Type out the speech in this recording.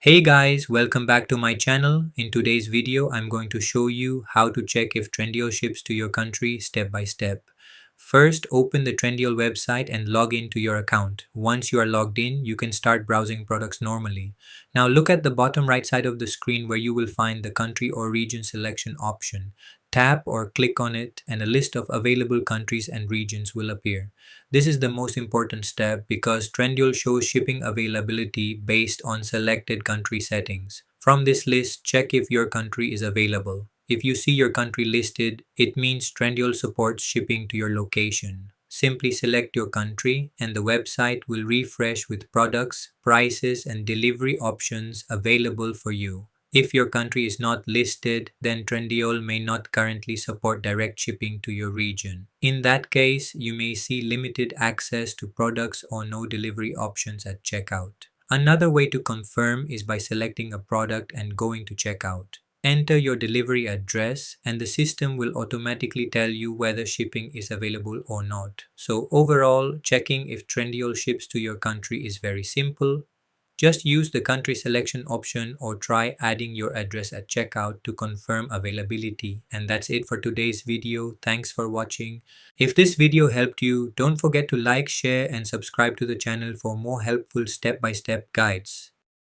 Hey guys, welcome back to my channel. In today's video, I'm going to show you how to check if Trendyol ships to your country step by step. First, open the Trendyol website and log in to your account. Once you are logged in, you can start browsing products normally. Now look at the bottom right side of the screen where you will find the country or region selection option. Tap or click on it and a list of available countries and regions will appear. This is the most important step because Trendyol shows shipping availability based on selected country settings. From this list, check if your country is available. If you see your country listed, it means Trendyol supports shipping to your location. Simply select your country and the website will refresh with products, prices, and delivery options available for you. If your country is not listed, then Trendyol may not currently support direct shipping to your region. In that case, you may see limited access to products or no delivery options at checkout. Another way to confirm is by selecting a product and going to checkout. Enter your delivery address and the system will automatically tell you whether shipping is available or not. So overall, checking if Trendyol ships to your country is very simple. Just use the country selection option or try adding your address at checkout to confirm availability. And that's it for today's video. Thanks for watching. If this video helped you, don't forget to like, share and subscribe to the channel for more helpful step-by-step guides.